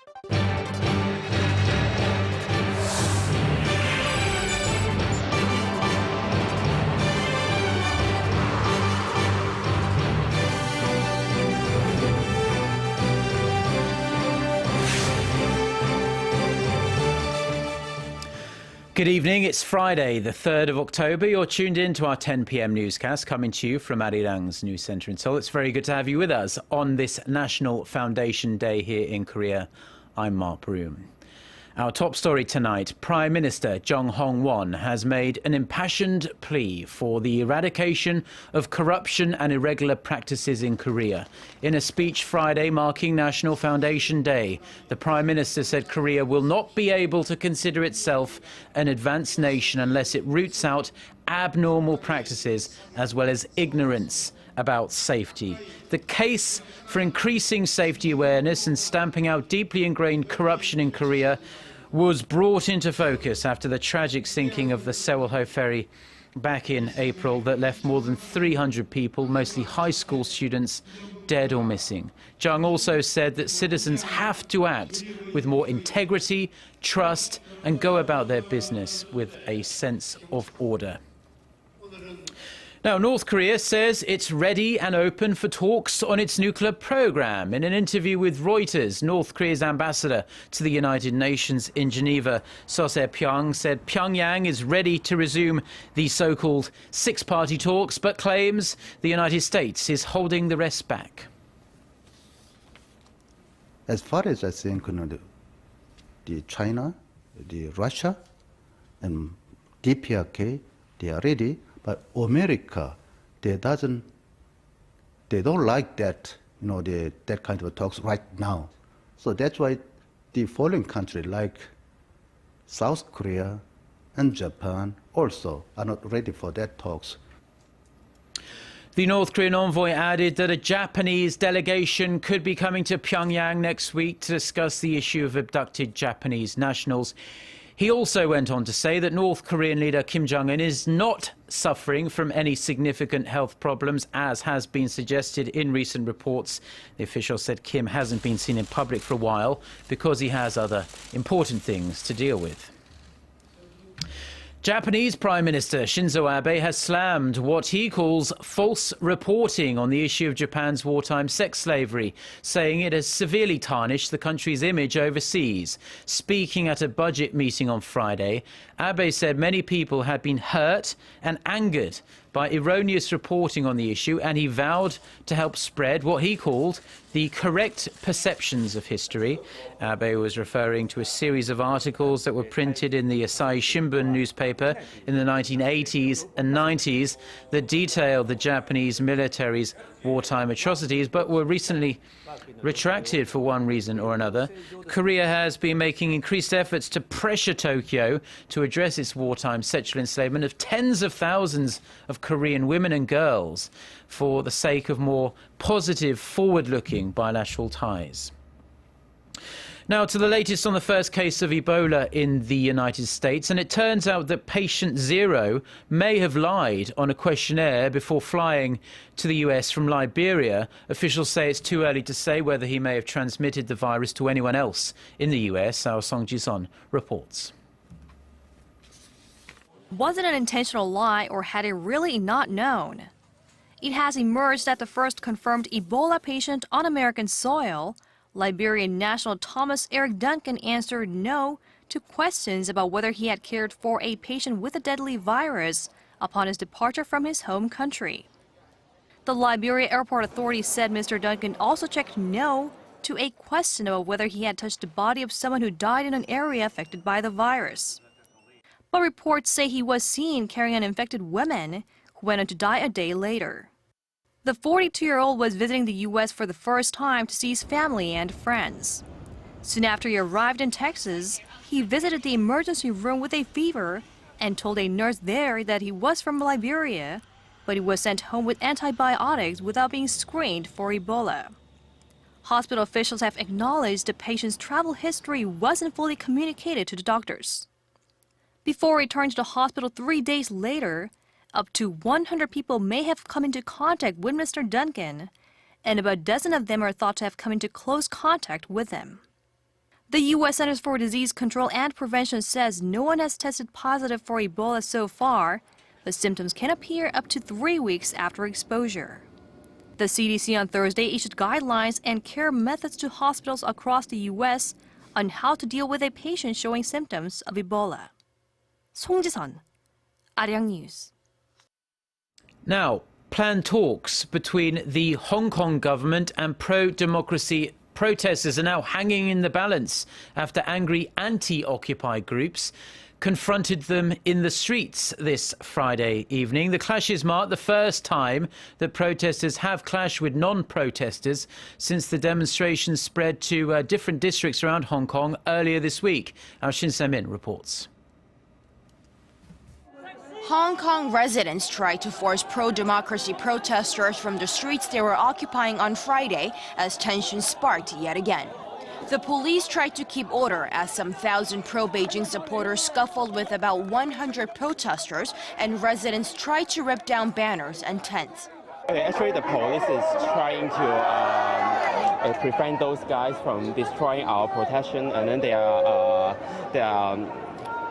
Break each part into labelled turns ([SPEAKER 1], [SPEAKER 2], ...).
[SPEAKER 1] Good evening, it's Friday, the 3rd of October. You're tuned in to our 10 p.m. newscast coming to you from Arirang's news centre in Seoul. It's very good to have you with us on this National Foundation Day here in Korea. I'm Mark Broome. Our top story tonight, Prime Minister Chung Hong-won has made an impassioned plea for the eradication of corruption and irregular practices in Korea. In a speech Friday marking National Foundation Day, the Prime Minister said Korea will not be able to consider itself an advanced nation unless it roots out abnormal practices as well as ignorance about safety. The case for increasing safety awareness and stamping out deeply ingrained corruption in Korea was brought into focus after the tragic sinking of the Sewol-ho ferry back in April that left more than 300 people, mostly high school students, dead or missing. Chung also said that citizens have to act with more integrity, trust, and go about their business with a sense of order. Now, North Korea says it's ready and open for talks on its nuclear program. In an interview with Reuters, North Korea's ambassador to the United Nations in Geneva, So Se-pyong, said Pyongyang is ready to resume the so-called six-party talks, but claims the United States is holding the rest back.
[SPEAKER 2] As far as I think, the China, the Russia, and DPRK, they are ready. But America, they don't like that, that kind of talks right now. So that's why the foreign countries like South Korea and Japan also are not ready for that talks.
[SPEAKER 1] The North Korean envoy added that a Japanese delegation could be coming to Pyongyang next week to discuss the issue of abducted Japanese nationals. He also went on to say that North Korean leader Kim Jong-un is not suffering from any significant health problems, as has been suggested in recent reports. The official said Kim hasn't been seen in public for a while because he has other important things to deal with. Japanese Prime Minister Shinzo Abe has slammed what he calls false reporting on the issue of Japan's wartime sex slavery, saying it has severely tarnished the country's image overseas. Speaking at a budget meeting on Friday, Abe said many people had been hurt and angered by erroneous reporting on the issue, and he vowed to help spread what he called the correct perceptions of history. Abe was referring to a series of articles that were printed in the Asahi Shimbun newspaper in the 1980s and 90s that detailed the Japanese military's wartime atrocities, but were recently retracted for one reason or another. Korea has been making increased efforts to pressure Tokyo to address its wartime sexual enslavement of tens of thousands of Korean women and girls for the sake of more positive, forward-looking bilateral ties. Now to the latest on the first case of Ebola in the United States, and it turns out that patient 0 may have lied on a questionnaire before flying to the US from Liberia. Officials say it's too early to say whether he may have transmitted the virus to anyone else in the US. Our Song Ji-son reports.
[SPEAKER 3] Was it an intentional lie, or had he really not known? It has emerged that the first confirmed Ebola patient on American soil, Liberian national Thomas Eric Duncan, answered no to questions about whether he had cared for a patient with a deadly virus upon his departure from his home country. The Liberia Airport Authority said Mr. Duncan also checked no to a question about whether he had touched the body of someone who died in an area affected by the virus. But reports say he was seen carrying an infected woman who went on to die a day later. The 42-year-old was visiting the U.S. for the first time to see his family and friends. Soon after he arrived in Texas, he visited the emergency room with a fever and told a nurse there that he was from Liberia, but he was sent home with antibiotics without being screened for Ebola. Hospital officials have acknowledged the patient's travel history wasn't fully communicated to the doctors. Before returning to the hospital 3 days later, up to 100 people may have come into contact with Mr. Duncan, and about a dozen of them are thought to have come into close contact with him. The U.S. Centers for Disease Control and Prevention says no one has tested positive for Ebola so far, but symptoms can appear up to 3 weeks after exposure. The CDC on Thursday issued guidelines and care methods to hospitals across the U.S. on how to deal with a patient showing symptoms of Ebola. 송지선, Arirang News.
[SPEAKER 1] Now, planned talks between the Hong Kong government and pro-democracy protesters are now hanging in the balance after angry anti-Occupy groups confronted them in the streets this Friday evening. The clashes mark the first time that protesters have clashed with non-protesters since the demonstrations spread to different districts around Hong Kong earlier this week. Our Shin Se-min reports.
[SPEAKER 4] Hong Kong residents tried to force pro-democracy protesters from the streets they were occupying on Friday as tensions sparked yet again. The police tried to keep order as some 1,000 pro-Beijing supporters scuffled with about 100 protesters, and residents tried to rip down banners and tents.
[SPEAKER 5] Actually, the police is trying to prevent those guys from destroying our protection, and then they are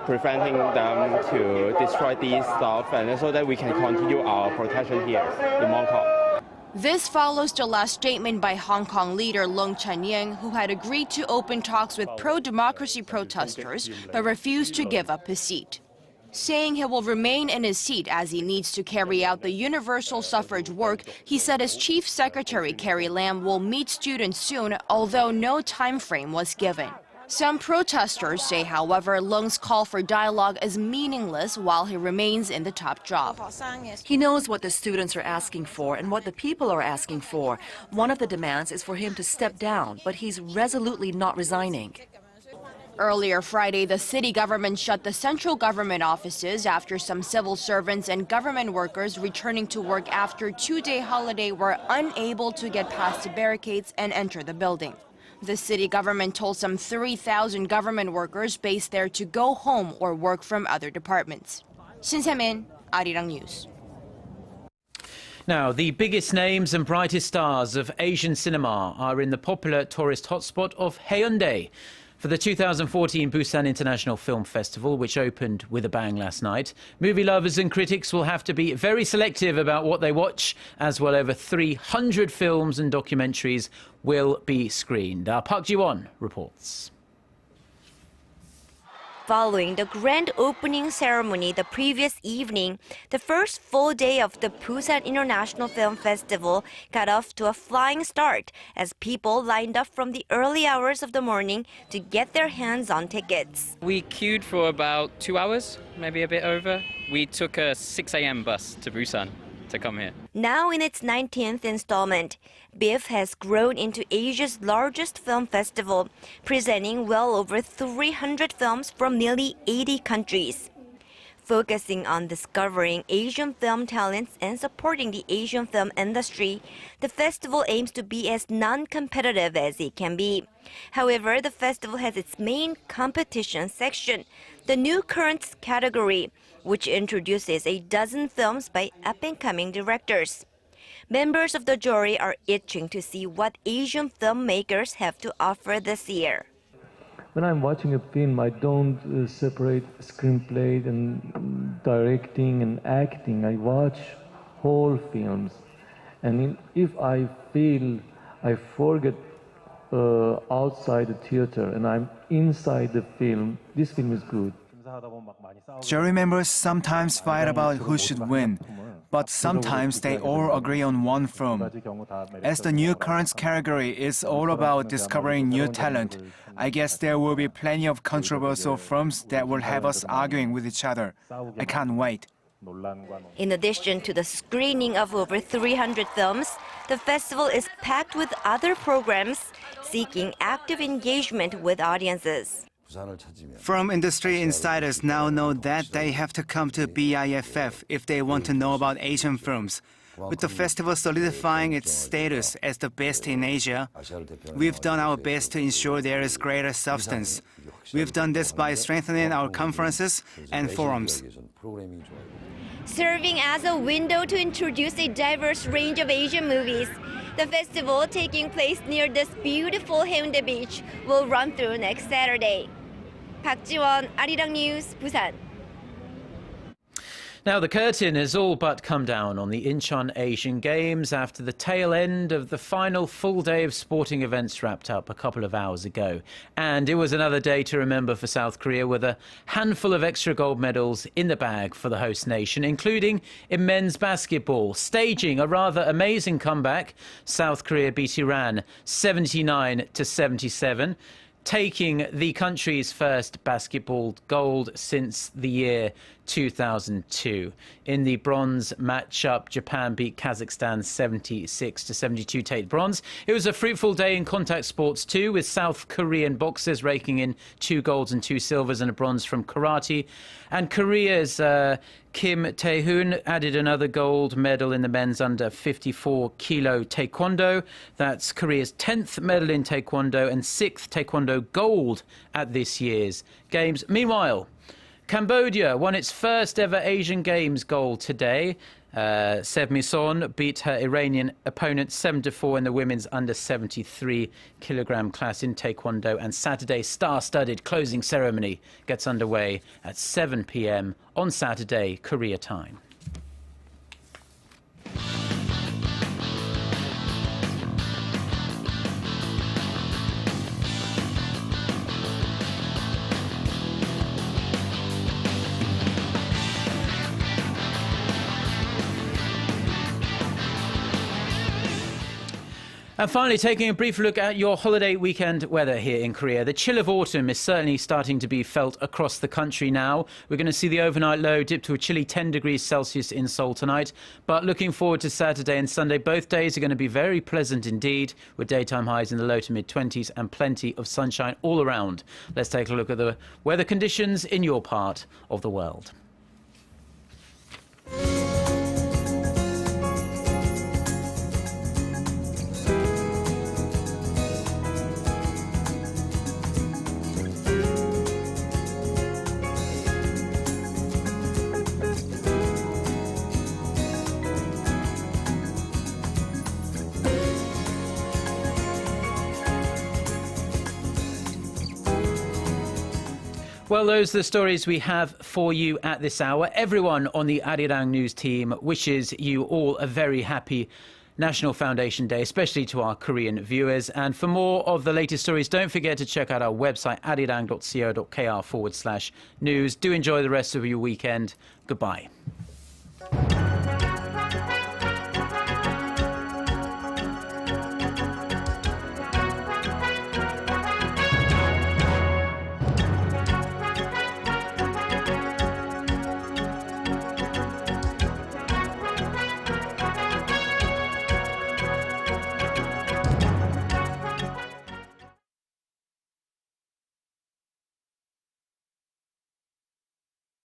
[SPEAKER 5] preventing them to destroy these stuff, and so that we can continue our protection here in Hong Kong.
[SPEAKER 4] This follows the last statement by Hong Kong leader Leung Chun-ying, who had agreed to open talks with pro-democracy protesters but refused to give up his seat. Saying he will remain in his seat as he needs to carry out the universal suffrage work, he said his chief secretary Carrie Lam will meet students soon, although no time frame was given. Some protesters say, however, Leung's call for dialogue is meaningless while he remains in the top job.
[SPEAKER 6] He knows what the students are asking for and what the people are asking for. One of the demands is for him to step down, but he's resolutely not resigning.
[SPEAKER 4] Earlier Friday, the city government shut the central government offices after some civil servants and government workers returning to work after a 2-day holiday were unable to get past the barricades and enter the building. The city government told some 3,000 government workers based there to go home or work from other departments. Shin Se-min, Arirang News.
[SPEAKER 1] Now, the biggest names and brightest stars of Asian cinema are in the popular tourist hotspot of Haeundae for the 2014 Busan International Film Festival, which opened with a bang last night. Movie lovers and critics will have to be very selective about what they watch, as well over 300 films and documentaries will be screened. Our Park Ji-won reports.
[SPEAKER 7] Following the grand opening ceremony the previous evening, the first full day of the Busan International Film Festival got off to a flying start as people lined up from the early hours of the morning to get their hands on tickets.
[SPEAKER 8] We queued for about 2 hours, maybe a bit over. We took a 6 a.m. bus to Busan to come here.
[SPEAKER 7] Now in its 19th installment, BIF has grown into Asia's largest film festival, presenting well over 300 films from nearly 80 countries. Focusing on discovering Asian film talents and supporting the Asian film industry, the festival aims to be as non-competitive as it can be. However, the festival has its main competition section, the New Currents category, which introduces a dozen films by up-and-coming directors. Members of the jury are itching to see what Asian filmmakers have to offer this year.
[SPEAKER 9] When I'm watching a film, I don't separate screenplay and directing and acting. I watch whole films. And if I feel I forget outside the theater and I'm inside the film, this film is good.
[SPEAKER 10] Jury members sometimes fight about who should win, but sometimes they all agree on one film. As the New Currents category is all about discovering new talent, I guess there will be plenty of controversial films that will have us arguing with each other. I can't wait.
[SPEAKER 7] In addition to the screening of over 300 films, the festival is packed with other programs seeking active engagement with audiences.
[SPEAKER 10] Film industry insiders now know that they have to come to BIFF if they want to know about Asian films. With the festival solidifying its status as the best in Asia, we've done our best to ensure there is greater substance. We've done this by strengthening our conferences and forums.
[SPEAKER 7] Serving as a window to introduce a diverse range of Asian movies, The festival, taking place near this beautiful Haeundae Beach, will run through next Saturday. 박지원, Arirang News, Busan.
[SPEAKER 1] Now, the curtain has all but come down on the Incheon Asian Games after the tail end of the final full day of sporting events wrapped up a couple of hours ago. And it was another day to remember for South Korea, with a handful of extra gold medals in the bag for the host nation, including in men's basketball. Staging a rather amazing comeback, South Korea beat Iran 79-77. Taking the country's first basketball gold since the year 2002. In the bronze matchup, Japan beat Kazakhstan 76-72 to take bronze. It was a fruitful day in contact sports too, with South Korean boxers raking in 2 golds and 2 silvers and a bronze from karate. And Korea's Kim Tae-hoon added another gold medal in the men's under 54 kilo taekwondo. That's Korea's 10th medal in taekwondo and 6th taekwondo gold at this year's Games. Meanwhile, Cambodia won its first ever Asian Games gold today. Sevmison beat her Iranian opponent 7-4 in the women's under 73 kilogram class in taekwondo. And Saturday's star-studded closing ceremony gets underway at 7 p.m. on Saturday, Korea time. And finally, taking a brief look at your holiday weekend weather here in Korea. The chill of autumn is certainly starting to be felt across the country now. We're going to see the overnight low dip to a chilly 10 degrees Celsius in Seoul tonight. But looking forward to Saturday and Sunday, both days are going to be very pleasant indeed, with daytime highs in the low to mid-20s and plenty of sunshine all around. Let's take a look at the weather conditions in your part of the world. Well, those are the stories we have for you at this hour. Everyone on the Arirang News team wishes you all a very happy National Foundation Day, especially to our Korean viewers. And for more of the latest stories, don't forget to check out our website, arirang.co.kr/news. Do enjoy the rest of your weekend. Goodbye.